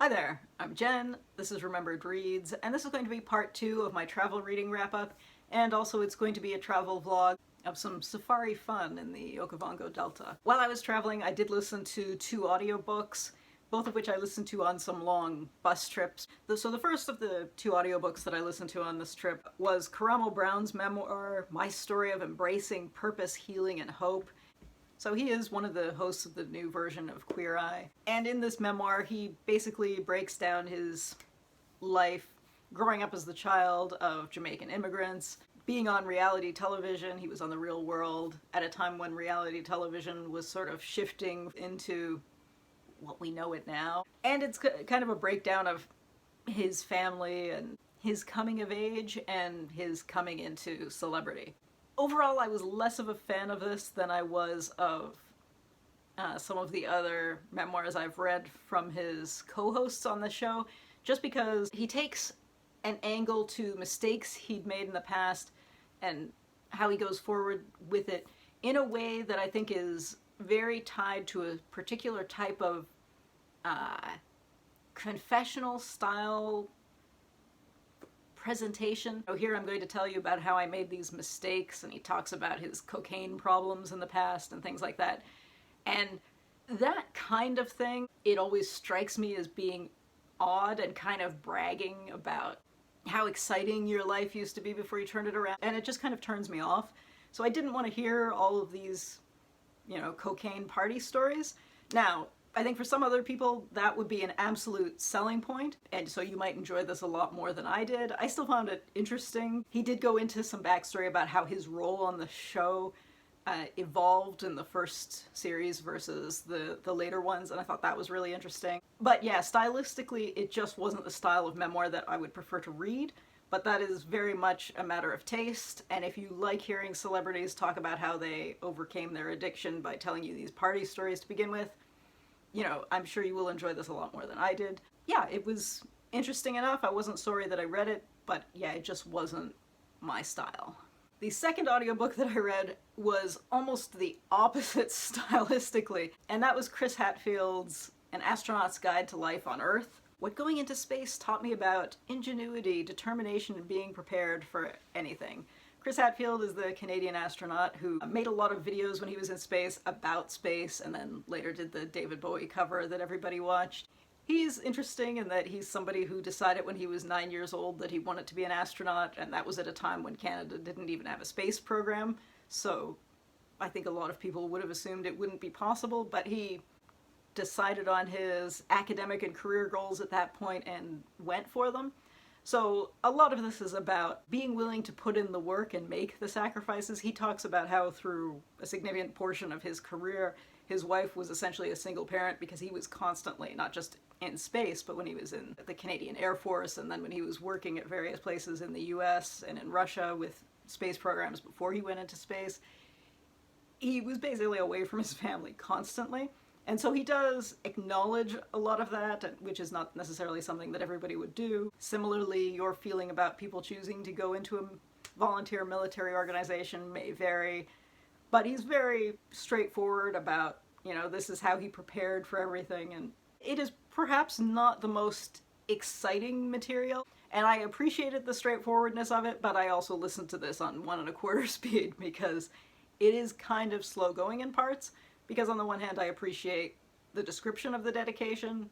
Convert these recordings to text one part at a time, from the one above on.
Hi there, I'm Jen, this is Remembered Reads, and this is going to be part 2 of my travel reading wrap-up, and also it's going to be a travel vlog of some safari fun in the Okavango Delta. While I was traveling, I did listen to 2 audiobooks, both of which I listened to on some long bus trips. So the first of the 2 audiobooks that I listened to on this trip was Karamo Brown's memoir, My Story of Embracing Purpose, Healing, and Hope. So he is one of the hosts of the new version of Queer Eye. And in this memoir, he basically breaks down his life growing up as the child of Jamaican immigrants, being on reality television. He was on The Real World at a time when reality television was sort of shifting into what we know it now. And it's kind of a breakdown of his family and his coming of age and his coming into celebrity. Overall, I was less of a fan of this than I was of some of the other memoirs I've read from his co-hosts on the show, just because he takes an angle to mistakes he'd made in the past and how he goes forward with it in a way that I think is very tied to a particular type of confessional style presentation. So here I'm going to tell you about how I made these mistakes, and he talks about his cocaine problems in the past and things like that. And that kind of thing, it always strikes me as being odd and kind of bragging about how exciting your life used to be before you turned it around, and it just kind of turns me off. So I didn't want to hear all of these, cocaine party stories. Now, I think for some other people that would be an absolute selling point, and so you might enjoy this a lot more than I did. I still found it interesting. He did go into some backstory about how his role on the show evolved in the first series versus the later ones, and I thought that was really interesting. But yeah, stylistically, it just wasn't the style of memoir that I would prefer to read, but that is very much a matter of taste, and if you like hearing celebrities talk about how they overcame their addiction by telling you these party stories to begin with, I'm sure you will enjoy this a lot more than I did. Yeah, it was interesting enough. I wasn't sorry that I read it, but yeah, it just wasn't my style. The second audiobook that I read was almost the opposite stylistically, and that was Chris Hadfield's An Astronaut's Guide to Life on Earth. What going into space taught me about ingenuity, determination, and being prepared for anything. Chris Hadfield is the Canadian astronaut who made a lot of videos when he was in space about space, and then later did the David Bowie cover that everybody watched. He's interesting in that he's somebody who decided when he was 9 years old that he wanted to be an astronaut, and that was at a time when Canada didn't even have a space program, so I think a lot of people would have assumed it wouldn't be possible, but he decided on his academic and career goals at that point and went for them. So a lot of this is about being willing to put in the work and make the sacrifices. He talks about how through a significant portion of his career, his wife was essentially a single parent because he was constantly, not just in space, but when he was in the Canadian Air Force, and then when he was working at various places in the US and in Russia with space programs before he went into space, he was basically away from his family constantly. And so he does acknowledge a lot of that, which is not necessarily something that everybody would do. Similarly, your feeling about people choosing to go into a volunteer military organization may vary, but he's very straightforward about, this is how he prepared for everything, and it is perhaps not the most exciting material, and I appreciated the straightforwardness of it, but I also listened to this on 1 1/4 speed because it is kind of slow going in parts. Because on the one hand, I appreciate the description of the dedication,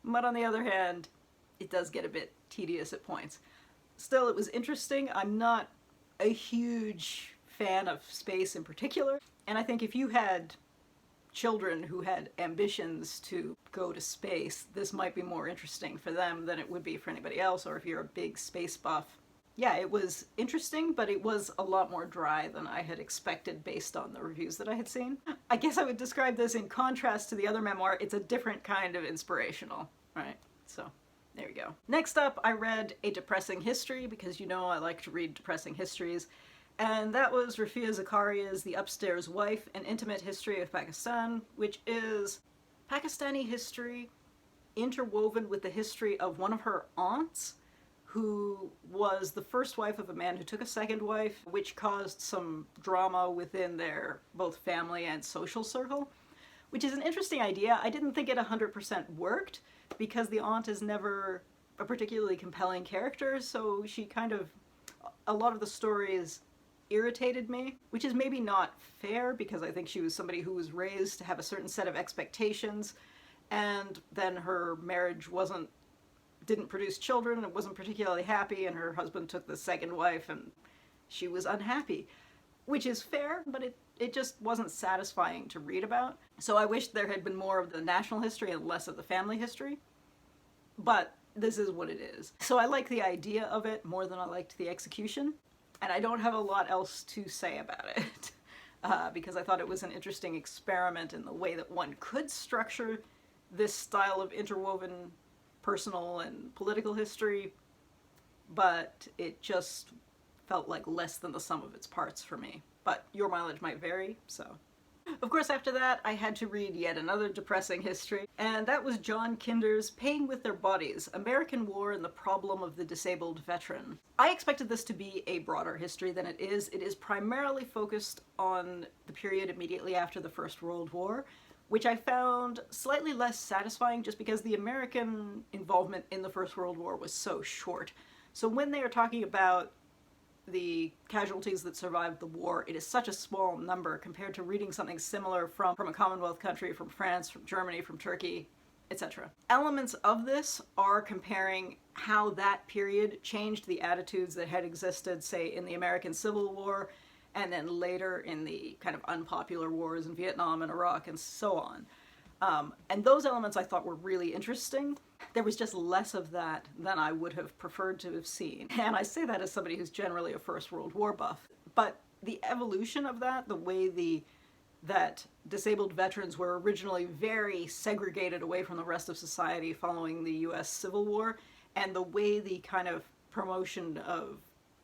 but on the other hand, it does get a bit tedious at points. Still, it was interesting. I'm not a huge fan of space in particular, and I think if you had children who had ambitions to go to space, this might be more interesting for them than it would be for anybody else, or if you're a big space buff. Yeah, it was interesting, but it was a lot more dry than I had expected based on the reviews that I had seen. I guess I would describe this in contrast to the other memoir. It's a different kind of inspirational, right? So, there we go. Next up, I read A Depressing History, because I like to read depressing histories, and that was Rafia Zakaria's The Upstairs Wife, An Intimate History of Pakistan, which is Pakistani history interwoven with the history of one of her aunts, who was the first wife of a man who took a second wife, which caused some drama within their both family and social circle, which is an interesting idea. I didn't think it 100% worked, because the aunt is never a particularly compelling character, so she kind of, a lot of the stories irritated me, which is maybe not fair because I think she was somebody who was raised to have a certain set of expectations, and then her marriage didn't produce children, and it wasn't particularly happy, and her husband took the second wife and she was unhappy, which is fair, but it just wasn't satisfying to read about. So I wish there had been more of the national history and less of the family history, but this is what it is. So I like the idea of it more than I liked the execution, and I don't have a lot else to say about it, because I thought it was an interesting experiment in the way that one could structure this style of interwoven personal and political history, but it just felt like less than the sum of its parts for me. But your mileage might vary, so. Of course, after that, I had to read yet another depressing history, and that was John Kinder's Paying with Their Bodies, American War and the Problem of the Disabled Veteran. I expected this to be a broader history than it is. It is primarily focused on the period immediately after the First World War, which I found slightly less satisfying just because the American involvement in the First World War was so short. So when they are talking about the casualties that survived the war, it is such a small number compared to reading something similar from a Commonwealth country, from France, from Germany, from Turkey, etc. Elements of this are comparing how that period changed the attitudes that had existed, say, in the American Civil War, and then later in the kind of unpopular wars in Vietnam and Iraq and so on. And those elements I thought were really interesting. There was just less of that than I would have preferred to have seen. And I say that as somebody who's generally a First World War buff. But the evolution of that, the way that disabled veterans were originally very segregated away from the rest of society following the US Civil War, and the way the kind of promotion of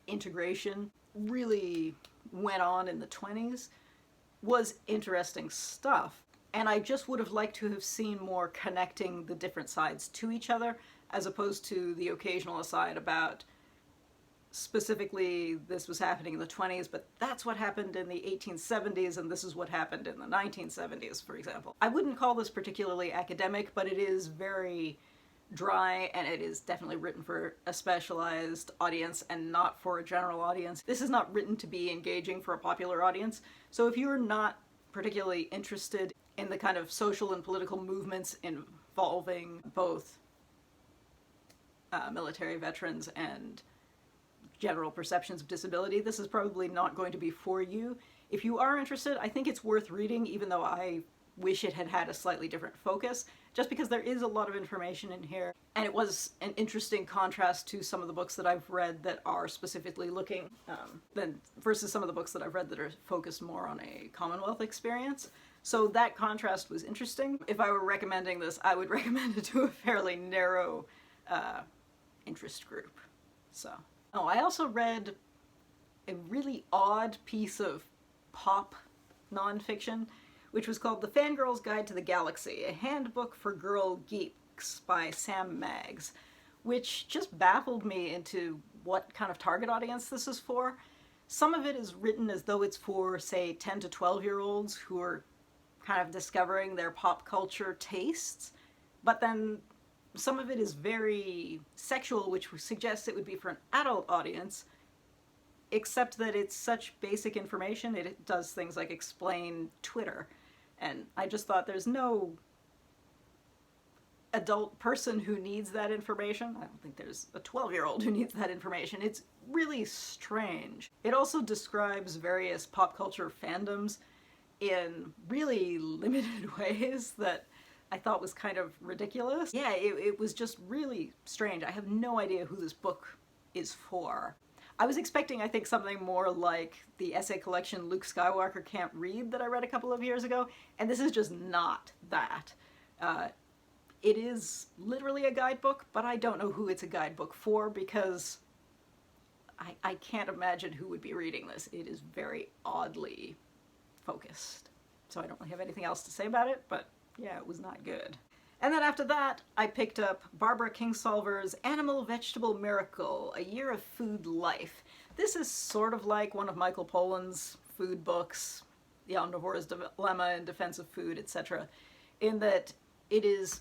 integration really went on in the 20s was interesting stuff. And I just would have liked to have seen more connecting the different sides to each other, as opposed to the occasional aside about specifically this was happening in the 20s, but that's what happened in the 1870s, and this is what happened in the 1970s, for example. I wouldn't call this particularly academic, but it is very dry, and it is definitely written for a specialized audience and not for a general audience. This is not written to be engaging for a popular audience, so if you're not particularly interested in the kind of social and political movements involving both military veterans and general perceptions of disability, this is probably not going to be for you. If you are interested, I think it's worth reading, even though I wish it had had a slightly different focus, just because there is a lot of information in here, and it was an interesting contrast to some of the books that I've read that are specifically looking, versus some of the books that I've read that are focused more on a Commonwealth experience. So that contrast was interesting. If I were recommending this, I would recommend it to a fairly narrow interest group. So, oh, I also read a really odd piece of pop nonfiction, which was called The Fangirls Guide to the Galaxy, a handbook for girl geeks by Sam Maggs, which just baffled me into what kind of target audience this is for. Some of it is written as though it's for, say, 10 to 12-year-olds who are kind of discovering their pop culture tastes, but then some of it is very sexual, which suggests it would be for an adult audience, except that it's such basic information. It does things like explain Twitter, and I just thought there's no adult person who needs that information. I don't think there's a 12-year-old who needs that information. It's really strange. It also describes various pop culture fandoms in really limited ways that I thought was kind of ridiculous. Yeah, it was just really strange. I have no idea who this book is for. I was expecting, I think, something more like the essay collection Luke Skywalker Can't Read that I read a couple of years ago, and this is just not that. It is literally a guidebook, but I don't know who it's a guidebook for because I can't imagine who would be reading this. It is very oddly focused. So I don't really have anything else to say about it, but yeah, it was not good. And then after that, I picked up Barbara Kingsolver's Animal Vegetable Miracle, A Year of Food Life. This is sort of like one of Michael Pollan's food books, The Omnivore's Dilemma in Defense of Food, etc., in that it is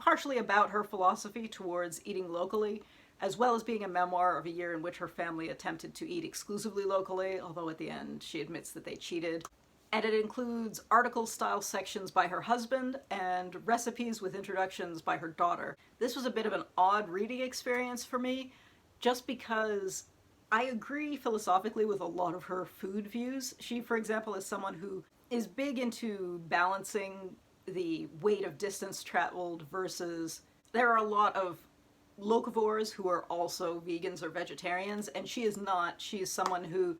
partially about her philosophy towards eating locally, as well as being a memoir of a year in which her family attempted to eat exclusively locally, although at the end she admits that they cheated. And it includes article-style sections by her husband and recipes with introductions by her daughter. This was a bit of an odd reading experience for me, just because I agree philosophically with a lot of her food views. She, for example, is someone who is big into balancing the weight of distance traveled versus there are a lot of locavores who are also vegans or vegetarians, and she is not. She is someone who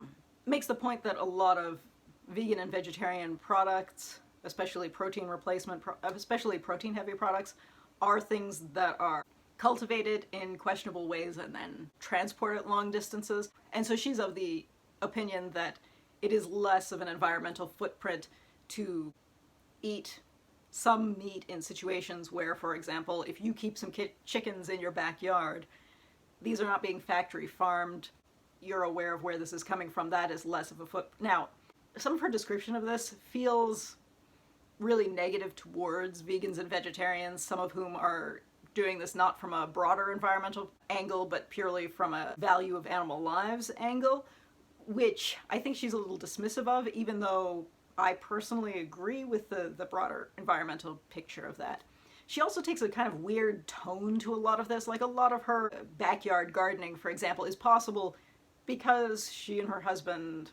makes the point that a lot of vegan and vegetarian products, especially protein replacement, especially protein heavy products, are things that are cultivated in questionable ways and then transported long distances. And so she's of the opinion that it is less of an environmental footprint to eat some meat in situations where, for example, if you keep some chickens in your backyard, these are not being factory farmed, you're aware of where this is coming from, that is less of a foot. Now, some of her description of this feels really negative towards vegans and vegetarians, some of whom are doing this not from a broader environmental angle, but purely from a value of animal lives angle, which I think she's a little dismissive of, even though I personally agree with the broader environmental picture of that. She also takes a kind of weird tone to a lot of this. Like, a lot of her backyard gardening, for example, is possible because she and her husband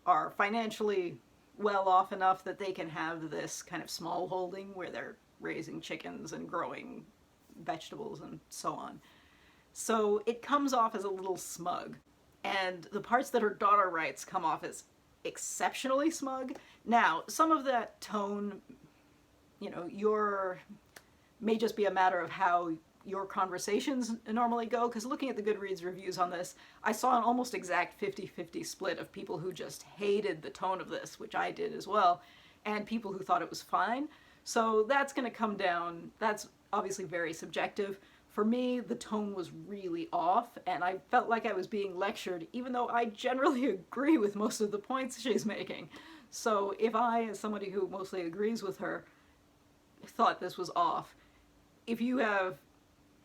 are financially well off enough that they can have this kind of small holding where they're raising chickens and growing vegetables and so on. So it comes off as a little smug. And the parts that her daughter writes come off as exceptionally smug. Now, some of that tone, may just be a matter of how your conversations normally go, because looking at the Goodreads reviews on this, I saw an almost exact 50-50 split of people who just hated the tone of this, which I did as well, and people who thought it was fine. So that's going to come down, that's obviously very subjective. For me, the tone was really off, and I felt like I was being lectured, even though I generally agree with most of the points she's making. So if I, as somebody who mostly agrees with her, thought this was off, if you have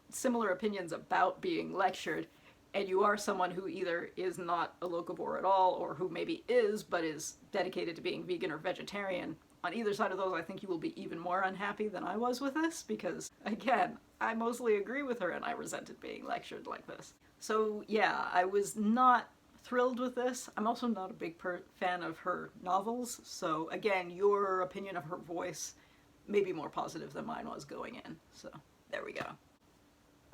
similar opinions about being lectured, and you are someone who either is not a locavore at all, or who maybe is, but is dedicated to being vegan or vegetarian, on either side of those, I think you will be even more unhappy than I was with this, because, again, I mostly agree with her and I resented being lectured like this. So, yeah, I was not thrilled with this. I'm also not a big fan of her novels, so, again, your opinion of her voice may be more positive than mine was going in. So, there we go.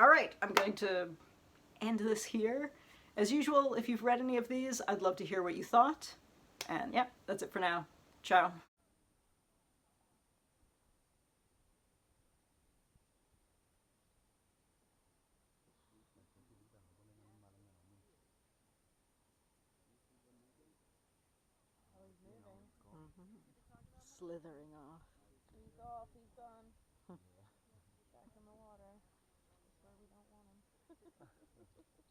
Alright, I'm going to end this here. As usual, if you've read any of these, I'd love to hear what you thought. And yeah, that's it for now. Ciao. Slithering off. He's off, he's done. Back in the water. That's where we don't want him. Lots of people there. Lots of people.